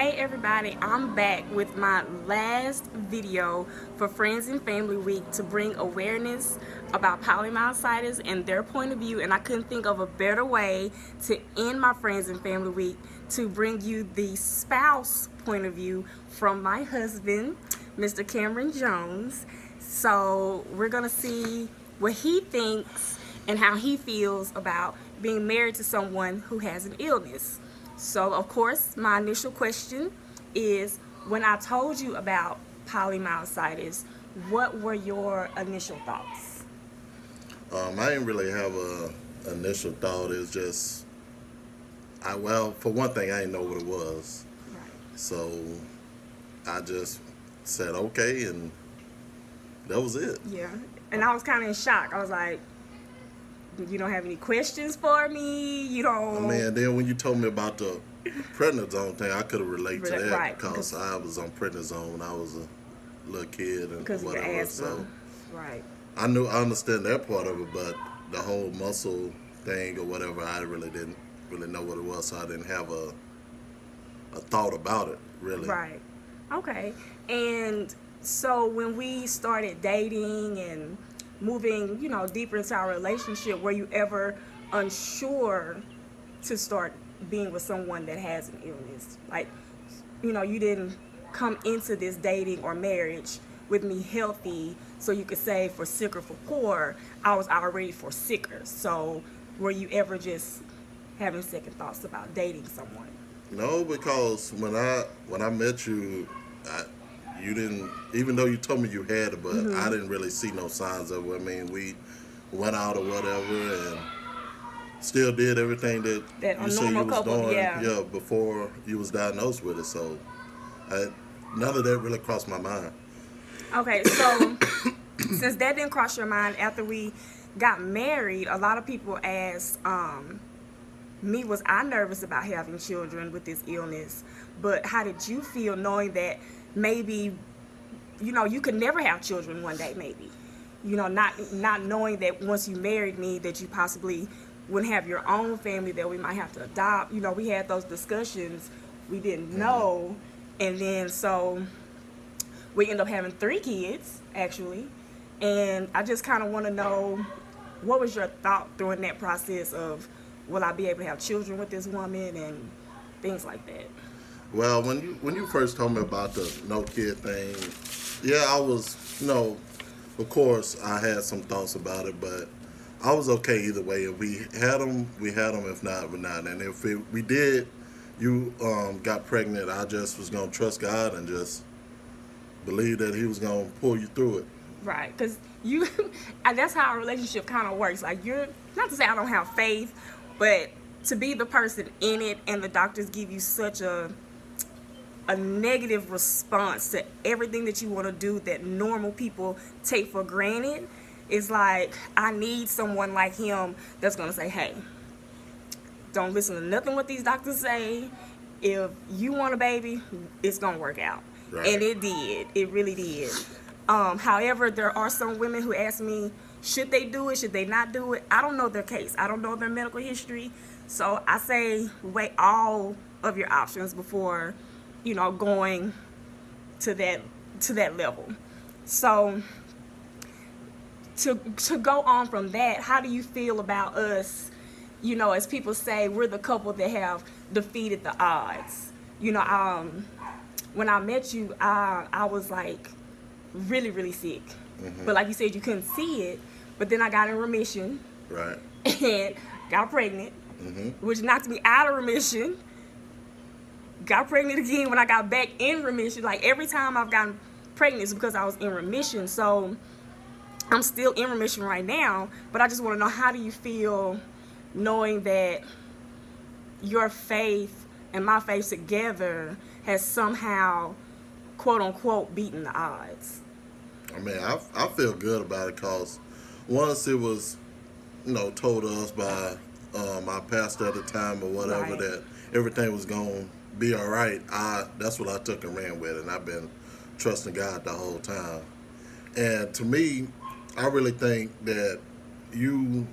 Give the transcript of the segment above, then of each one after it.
Hey everybody, I'm back with my last video for Friends and Family Week to bring awareness about polymyositis and their point of view, and I couldn't think of a better way to end my Friends and Family Week to bring you the spouse point of view from my husband, Mr. Cameron Jones. So we're gonna see what he thinks and how he feels about being married to someone who has an illness. So, of course, my initial question is, when I told you about polymyositis, what were your initial thoughts? I didn't really have a initial thought. It's just, for one thing, I didn't know what it was. Right. So I just said okay, and that was it. Yeah. And I was kind of in shock. I was like, you don't have any questions for me? You don't... And then when you told me about the prednisone thing, I could have related to that Right, because I was on prednisone when I was a little kid and because of your whatever. asthma. So Right. I understand that part of it, but the whole muscle thing or whatever, I really didn't really know what it was, so I didn't have a thought about it, really. Right. Okay. And so when we started dating and moving, deeper into our relationship, were you ever unsure to start being with someone that has an illness? Like, you didn't come into this dating or marriage with me healthy, so you could say for sick or for poor. I was already for sicker. So were you ever just having second thoughts about dating someone? No, because when I met you, you didn't, even though you told me you had it, but I didn't really see no signs of it. I mean, we went out or whatever and still did everything that That you a said you normal was couple, doing, yeah. before you was diagnosed with it. So none of that really crossed my mind. Okay, so since that didn't cross your mind after we got married, a lot of people asked me, was I nervous about having children with this illness? But how did you feel knowing that maybe, you could never have children one day, maybe? Not knowing that once you married me that you possibly wouldn't have your own family, that we might have to adopt. We had those discussions. We didn't know. And then so we ended up having 3 kids, actually. And I just kind of want to know, what was your thought during that process of, will I be able to have children with this woman and things like that? Well, when you first told me about the no kid thing, yeah, I was, of course, I had some thoughts about it, but I was okay either way. If we had them, we had them. If not, we're not. And if we did, you got pregnant, I just was going to trust God and just believe that He was going to pull you through it. Right, because and that's how our relationship kind of works. Like, you're, not to say I don't have faith, but to be the person in it and the doctors give you such a negative response to everything that you want to do that normal people take for granted, it's like, I need someone like him that's going to say, hey, don't listen to nothing what these doctors say. If you want a baby, it's going to work out. Right. And it did. It really did. However, there are some women who ask me, should they do it? Should they not do it? I don't know their case. I don't know their medical history. So I say weigh all of your options before, going to that level. So to go on from that, how do you feel about us? As people say, we're the couple that have defeated the odds. When I met you, I was like really, really sick. But like you said, you couldn't see it. But then I got in remission. Right. And got pregnant, which knocked me out of remission. Got pregnant again when I got back in remission. Like, every time I've gotten pregnant is because I was in remission. So I'm still in remission right now. But I just want to know, how do you feel knowing that your faith and my faith together has somehow, quote unquote, beaten the odds? I feel good about it because once it was, told us by my pastor at the time or whatever, Right. that everything was going to be all right, that's what I took and ran with, and I've been trusting God the whole time. And to me, I really think that you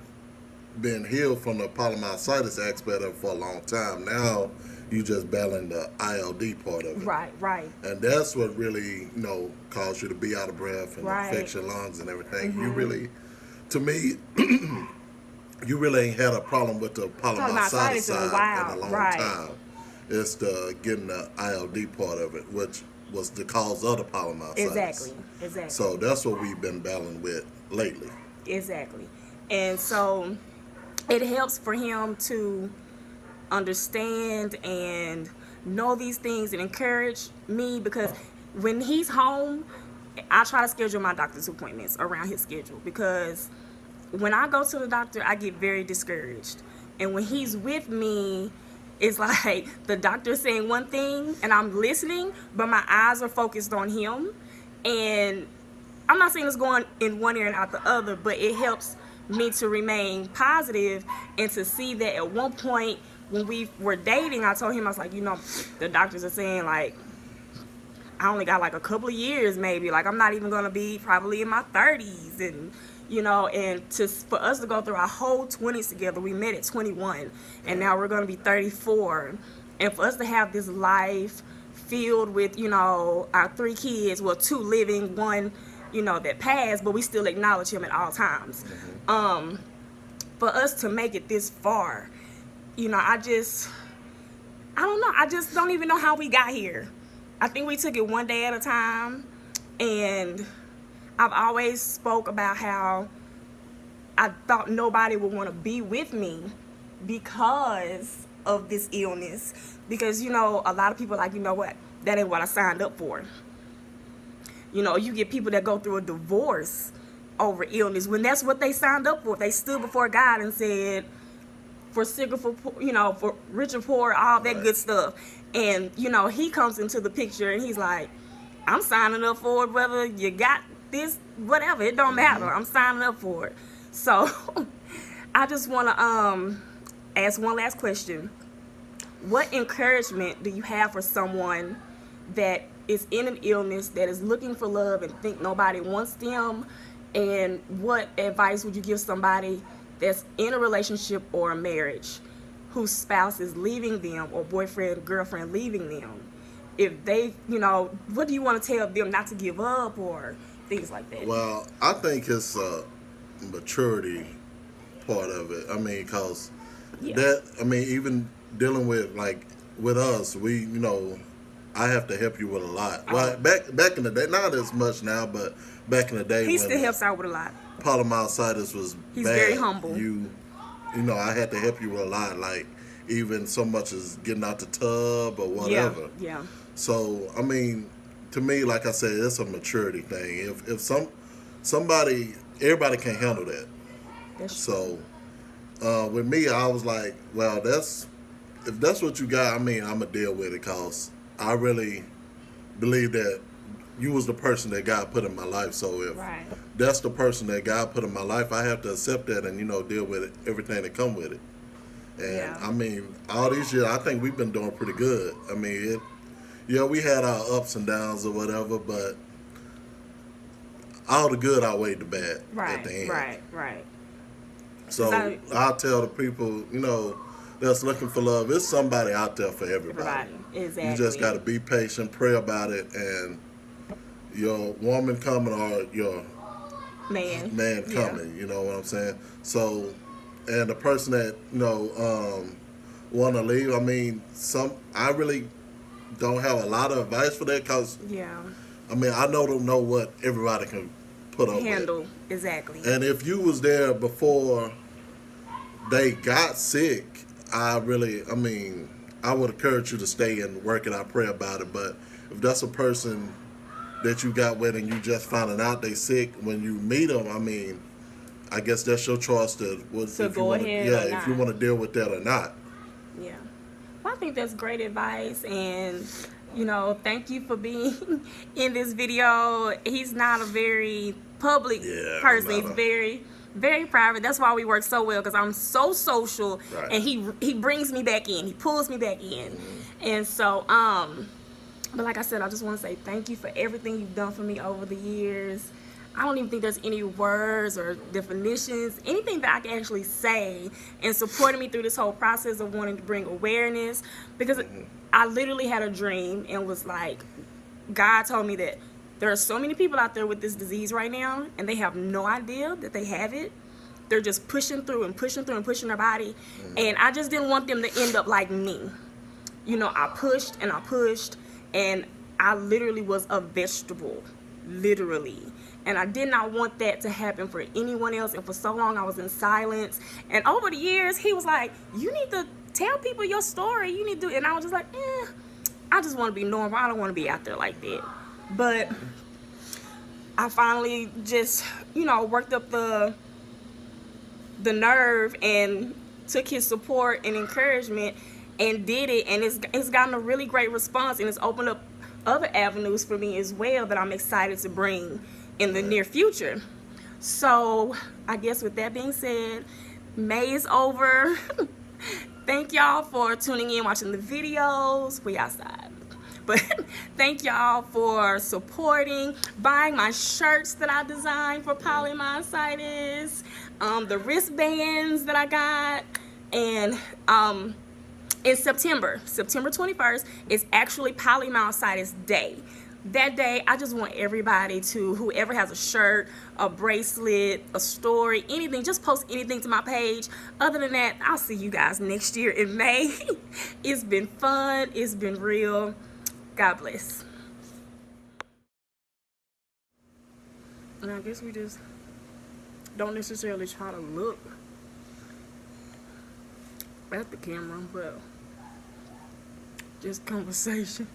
been healed from the polymyositis aspect of it for a long time. Now You just battling the ILD part of it. Right. And that's what really, caused you to be out of breath and affect your lungs and everything. You really, to me, you really ain't had a problem with the polymyositis side in a long time. It's the getting the ILD part of it, which was the cause of the polymyositis. Exactly. So that's what we've been battling with lately. Exactly. And so it helps for him to understand and know these things and encourage me, because when he's home, I try to schedule my doctor's appointments around his schedule, because when I go to the doctor, I get very discouraged. And when he's with me, it's like the doctor's saying one thing and I'm listening, but my eyes are focused on him. And I'm not saying it's going in one ear and out the other, but it helps me to remain positive and to see that at one point when we were dating, I told him, I was like, the doctors are saying, like, I only got like a couple of years maybe. Like, I'm not even going to be probably in my 30s. And, and for us to go through our whole 20s together, we met at 21. And now we're going to be 34. And for us to have this life filled with, our 3 kids, well, 2 living, 1, that passed, but we still acknowledge him at all times. For us to make it this far, I don't know. I just don't even know how we got here. I think we took it one day at a time. And I've always spoke about how I thought nobody would want to be with me because of this illness. Because, a lot of people are like, what? That ain't what I signed up for. You get people that go through a divorce over illness when that's what they signed up for. They stood before God and said, for sick or for, for rich or poor, all that good stuff. And, he comes into the picture and he's like, I'm signing up for it, whether you got this, whatever, it don't matter. I'm signing up for it. So I just want to ask one last question. What encouragement do you have for someone that is in an illness, that is looking for love and think nobody wants them? And what advice would you give somebody that's in a relationship or a marriage whose spouse is leaving them, or boyfriend, girlfriend leaving them? If they, what do you want to tell them not to give up or things like that? Well, I think it's a maturity part of it. I mean, because even dealing with, like, with us, we, I have to help you with a lot. Well, back in the day, not as much now, but back in the day, he still helps out with a lot. Polymyositis was He's bad. very humble. I had to help you with a lot, like even so much as getting out the tub or whatever. Yeah. So I mean, to me, like I said, it's a maturity thing. If somebody, everybody can't handle that. So with me, I was like, well, if that's what you got, I mean, I'm gonna deal with it, cause I really believe that you was the person that God put in my life. So if that's the person that God put in my life, I have to accept that and, deal with it, everything that come with it. And I mean, all these years, I think we've been doing pretty good. I mean, we had our ups and downs or whatever, but all the good outweighed the bad at the end. Right. So I'll tell the people, that's looking for love, there's somebody out there for everybody. Exactly. You just got to be patient, pray about it, and your woman coming or your man coming, you know what I'm saying? So, and the person that, want to leave, I mean, I really don't have a lot of advice for that, because, I mean, I don't know what everybody can put up with. Exactly. And if you was there before they got sick, I would encourage you to stay and work it out, pray about it. But if that's a person that you got with and you just finding out they sick, when you meet them, I mean, I guess that's your choice to go ahead. If you want to deal with that or not. Yeah. Well, I think that's great advice, and thank you for being in this video. He's not a very public person. He's very, very private. That's why we work so well, because I'm so social, and he brings me back in. He pulls me back in. And so, but like I said, I just want to say thank you for everything you've done for me over the years. I don't even think there's any words or definitions, anything that I can actually say, and supporting me through this whole process of wanting to bring awareness, because I literally had a dream and was like, God told me that there are so many people out there with this disease right now, and they have no idea that they have it. They're just pushing through and pushing through and pushing their body, and I just didn't want them to end up like me. You know, I pushed and I pushed, and I literally was a vegetable, literally. And I did not want that to happen for anyone else. And for so long, I was in silence. And over the years, he was like, you need to tell people your story. You need to do it. And I was just like, I just want to be normal. I don't want to be out there like that. But I finally just, you know, worked up the nerve and took his support and encouragement and did it. And it's gotten a really great response. And it's opened up other avenues for me as well that I'm excited to bring in the near future. So I guess with that being said, May is over. Thank y'all for tuning in, watching the videos. We outside. But thank y'all for supporting, buying my shirts that I designed for polymyositis, the wristbands that I got, and in September 21st is actually polymyositis day. That day, I just want everybody to, whoever has a shirt, a bracelet, a story, anything, just post anything to my page. Other than that, I'll see you guys next year in May. It's been fun. It's been real. God bless. And I guess we just don't necessarily try to look at the camera, but just conversation.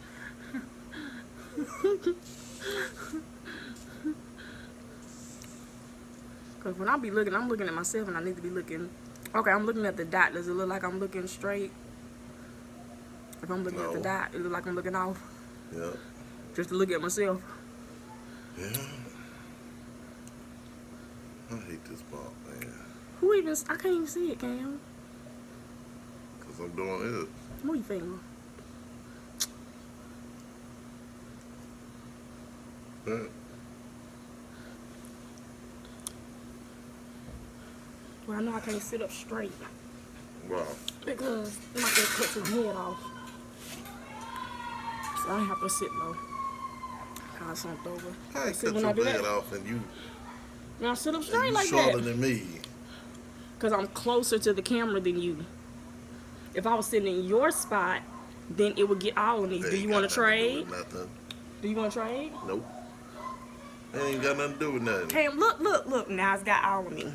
Because when I be looking, I'm looking at myself and I need to be looking. Okay, I'm looking at the dot. Does it look like I'm looking straight? If I'm looking at the dot, it look like I'm looking off. Yeah. Just to look at myself. Yeah. I hate this ball, man. Who even? I can't even see it, Cam. Because I'm doing this. Move your finger. Yeah. Well, I know I can't sit up straight. Wow. Because I might just cut his head off. So I have to sit low. Kind of slumped over. I See, cut when your I do head that, off and you now I sit up straight like shorter that. than me. Because I'm closer to the camera than you. If I was sitting in your spot, then it would get all of me. Do you want to trade? Nothing. Do you want to trade? Nope. It ain't got nothing to do with nothing. Cam, look. Now it's got all of me.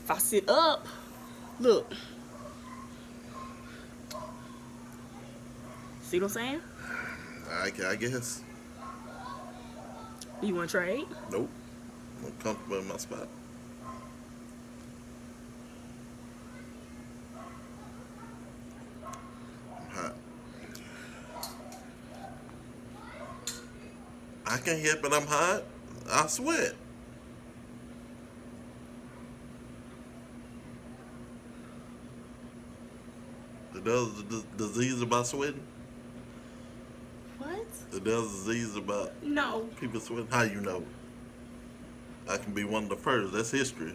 If I sit up, look. See what I'm saying? I guess. Do you want to trade? Nope. I'm comfortable in my spot. I'm hot. I can't help it. I'm hot. I sweat. There's the disease about sweating. What? There's a disease about No. people sweating. How you know? I can be one of the first. That's history.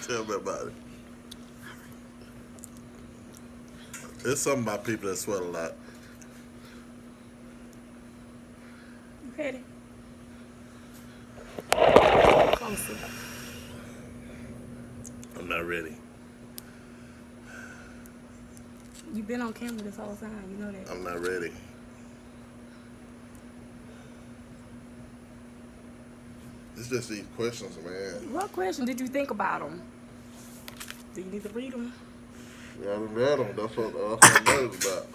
Tell me about it. There's something about people that sweat a lot. You ready? Closer. I'm not ready. You've been on camera this whole time. You know that. I'm not ready. It's just these questions, man. What question did you think about them? Do you need to read them? Yeah, I done read them. That's what I'm nervous about.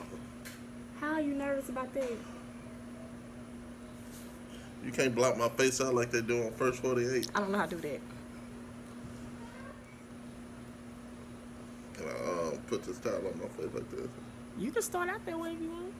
How are you nervous about that? You can't block my face out like they do on First 48. I don't know how to do that. Can I put this towel on my face like this? You can start out that way if you want.